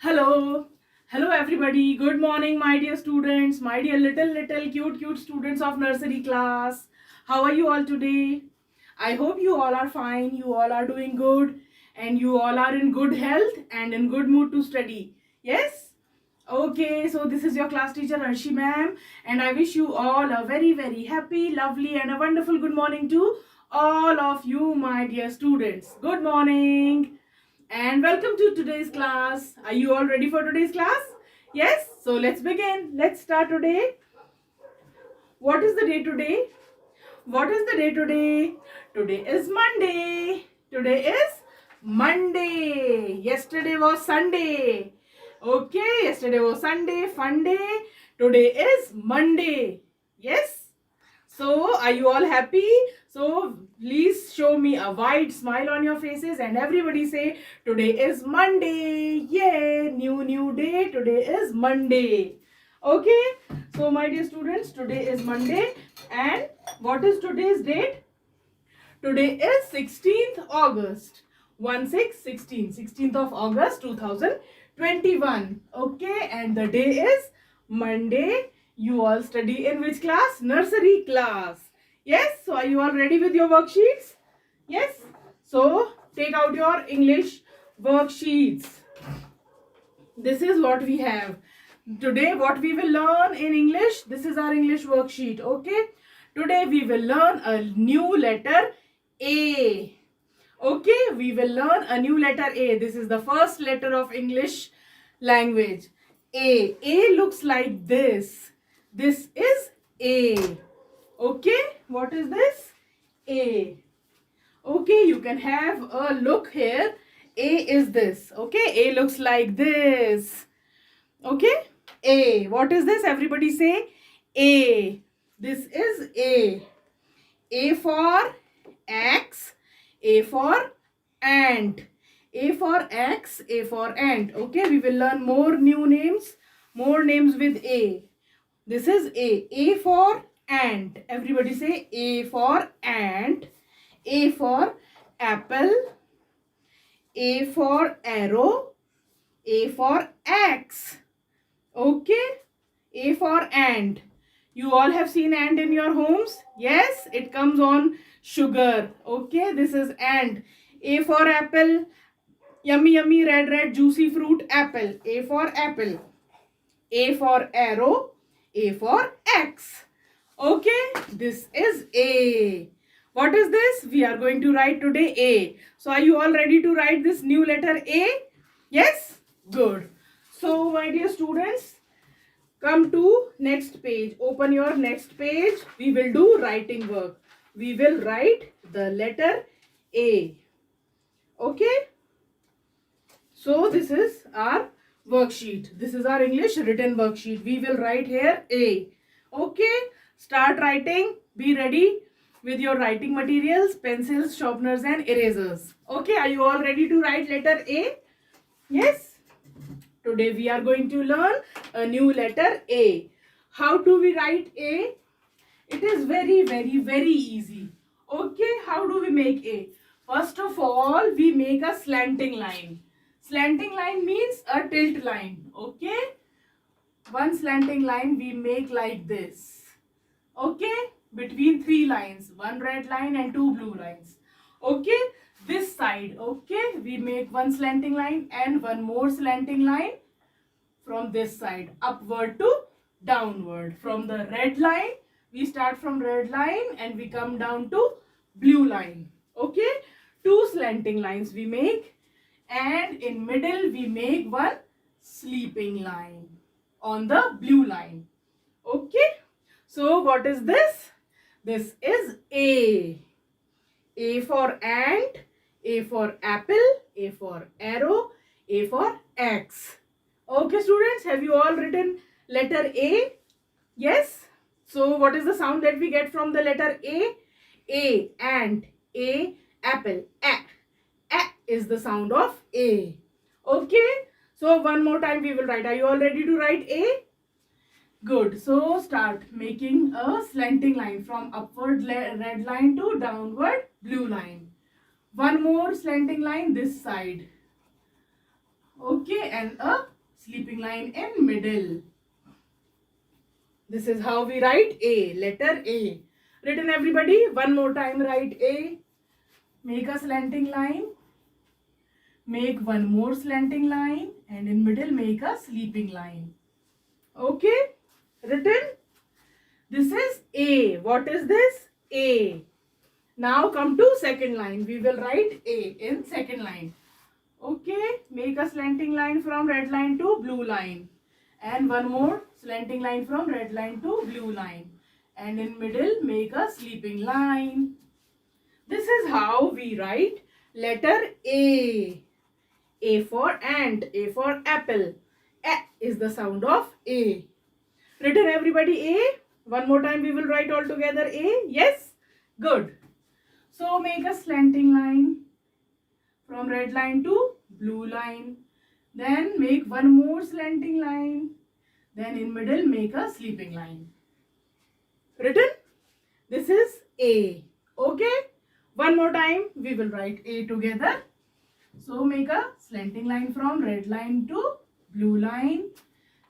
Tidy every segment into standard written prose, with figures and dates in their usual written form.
Hello, hello everybody. Good morning, my dear students, my dear little cute students of nursery class. How are you all today? I hope you all are fine. You all are doing good, and you all are in good health and in good mood to study. Yes. Okay, so this is your class teacher Arshi ma'am, and I wish you all a very happy, lovely, and a wonderful good morning to all of you, my dear students. Good morning and welcome to today's class. Are you all ready for today's class? Yes, so let's begin. Let's start today. What is the day today? What is the day today? Today is Monday. Today is Monday. Yesterday was Sunday. Okay, yesterday was Sunday, fun day. Today is Monday. Yes? So, are you all happy? So, please show me a wide smile on your faces and everybody say, today is Monday. Yay! New day. Today is Monday. Okay? So, my dear students, today is Monday. And what is today's date? Today is 16th August. 16th of August 2021. Okay, and the day is Monday. You all study in which class? Nursery class. Yes, so are you all ready with your worksheets? Yes, so take out your English worksheets. This is what we have. Today, what we will learn in English, this is our English worksheet. Okay, today we will learn a new letter A. Okay, we will learn a new letter A. This is the first letter of English language. A. A looks like this. This is A. Okay, what is this? A. Okay, you can have a look here. A is this. Okay, A looks like this. Okay, A. What is this? Everybody say A. This is A. A for X. A for ant. A for X. A for ant. Okay, we will learn more new names. More names with A. This is A. A for ant. Everybody say A for ant. A for apple. A for arrow. A for X. Okay. A for ant. You all have seen ant in your homes? Yes, it comes on sugar. Okay, this is ant. A for apple. Yummy red juicy fruit apple. A for apple. A for arrow. A for X. Okay, this is A. What is this? We are going to write today A. So are you all ready to write this new letter A? Yes? Good. So my dear students, come to next page. Open your next page. We will do writing work. We will write the letter A. Okay? So this is our worksheet. This is our English written worksheet. We will write here A. Okay? Start writing. Be ready with your writing materials, pencils, sharpeners and erasers. Okay? Are you all ready to write letter A? Yes? Today we are going to learn a new letter A. How do we write A? It is very easy. Okay, how do we make A? First of all, we make a slanting line. Slanting line means a tilt line. Okay, one slanting line we make like this. Okay, between three lines, one red line and two blue lines. Okay, this side, okay, we make one slanting line and one more slanting line from this side, upward to downward. From the red line, we start from red line and we come down to blue line. Okay, two slanting lines we make, and in middle we make one sleeping line on the blue line. Okay, so what is this? This is A. A for ant, A for apple, A for arrow, A for X. Okay, students, have you all written letter A? Yes. So, what is the sound that we get from the letter A? A, ant, A, apple, A. A is the sound of A. Okay. So, one more time we will write. Are you all ready to write A? Good. So, start making a slanting line from upward red line to downward blue line. One more slanting line this side. Okay, and a sleeping line in middle. This is how we write A, letter A. Written everybody? One more time, write A. Make a slanting line. Make one more slanting line. And in middle, make a sleeping line. Okay? Written? This is A. What is this? A. Now come to second line. We will write A in second line. Okay, make a slanting line from red line to blue line. And one more slanting line from red line to blue line. And in middle, make a sleeping line. This is how we write letter A. A for ant, A for apple. A is the sound of A. Written everybody A? One more time we will write all together A. Yes? Good. So make a slanting line from red line to blue line. Then make one more slanting line. Then in middle make a sleeping line. Written? This is A. Okay? One more time we will write A together. So make a slanting line from red line to blue line.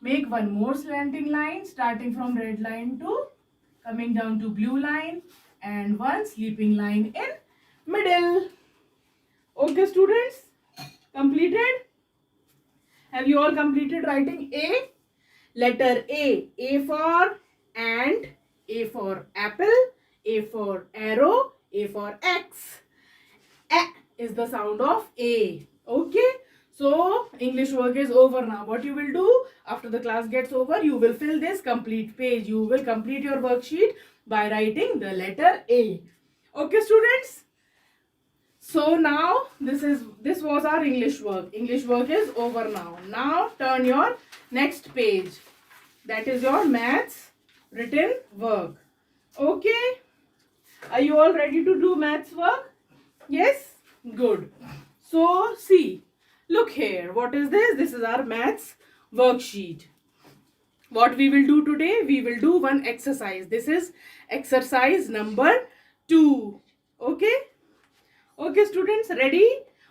Make one more slanting line starting from red line to coming down to blue line. And one sleeping line in middle. Okay students? Completed? Have you all completed writing A? Letter A. A for ant, A for apple, A for arrow, A for X. A is the sound of A. Okay? So, English work is over now. What you will do after the class gets over, you will fill this complete page. You will complete your worksheet by writing the letter A. Okay, students? So now this was our English work. English work is over now. Now turn your next page. That is your maths written work. Okay? Are you all ready to do maths work? Yes? Good. So see, look here. What is this? This is our maths worksheet. What we will do today? We will do one exercise. This is exercise number 2. Okay? Okay students, ready?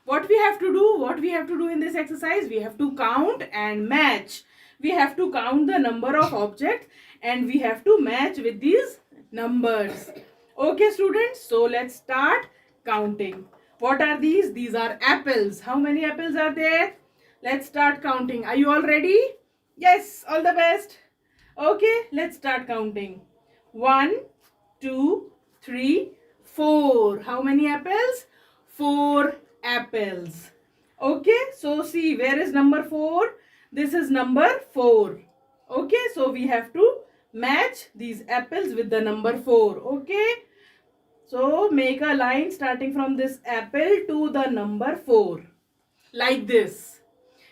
What we have to do? What we have to do in this exercise? We have to count and match. We have to count the number of objects and we have to match with these numbers. Okay students, so let's start counting. What are these? These are apples. How many apples are there? Let's start counting. Are you all ready? Yes, all the best. Okay, let's start counting. 1, 2, 3, 4. How many apples? 4 apples. Okay, so see, where is number 4? This is number 4. Okay, so we have to match these apples with the number 4. Okay, so make a line starting from this apple to the number 4. Like this.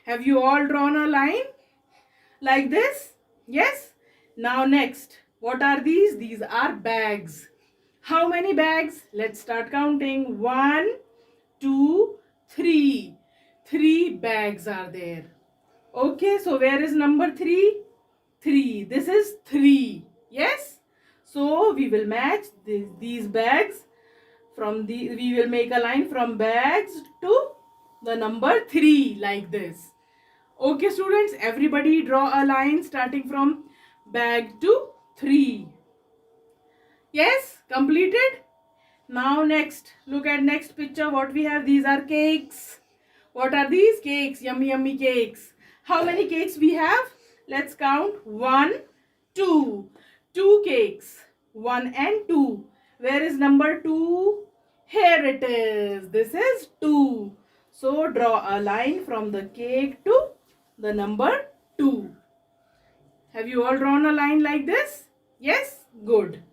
Have you all drawn a line? Like this? Yes? Now next, what are these? These are bags. How many bags? Let's start counting. 1, 2, 3. 3 bags are there. Okay, so where is number 3? 3. This is 3. Yes? So we will match these bags we will make a line from bags to the number 3 like this. Okay students, everybody draw a line starting from bag to 3. Yes, completed? Now next, look at next picture. What we have? These are cakes. What are these? Cakes, yummy yummy cakes. How many cakes we have? Let's count. 1, 2. 2 cakes. 1 and 2. Where is number 2? Here it is. This is 2. So draw a line from the cake to the number 2. Have you all drawn a line like this? Yes? Good.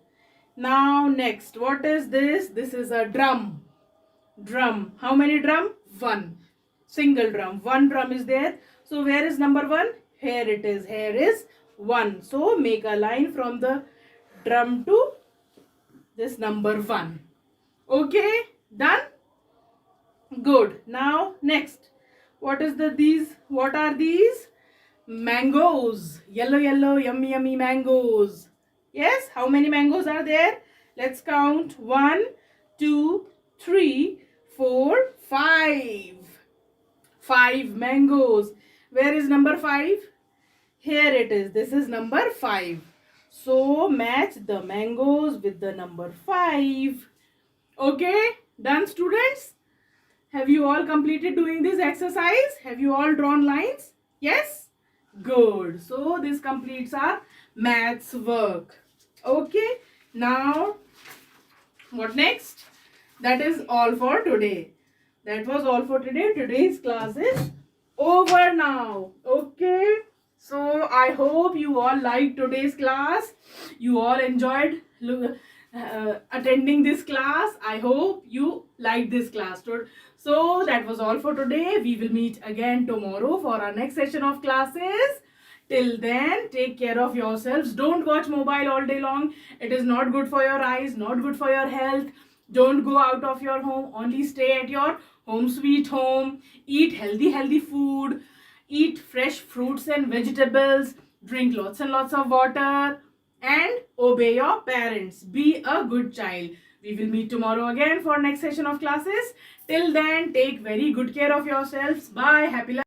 Now next, what is this? This is a drum. Drum. How many drum? 1. Single drum. 1 drum is there. So where is number 1? Here it is. Here is 1. So make a line from the drum to this number 1. Okay? Done? Good. Now next. What are these? Mangoes. Yellow, yellow, yummy, yummy mangoes. Yes? How many mangoes are there? Let's count. 1, 2, 3, 4, 5. 5 mangoes. Where is number 5? Here it is. This is number 5. So match the mangoes with the number 5. Okay, done students? Have you all completed doing this exercise? Have you all drawn lines? Yes? Good. So this completes our maths work. Okay, now what next? That is all for today. That was all for today. Today's class is over now. Okay. So I hope you all liked today's class. You all enjoyed attending this class. I hope you liked this class. So that was all for today. We will meet again tomorrow for our next session of classes. Till then, take care of yourselves. Don't watch mobile all day long. It is not good for your eyes, not good for your health. Don't go out of your home. Only stay at your home sweet home. Eat healthy food. Eat fresh fruits and vegetables. Drink lots and lots of water. And obey your parents. Be a good child. We will meet tomorrow again for next session of classes. Till then, take very good care of yourselves. Bye. Happy life.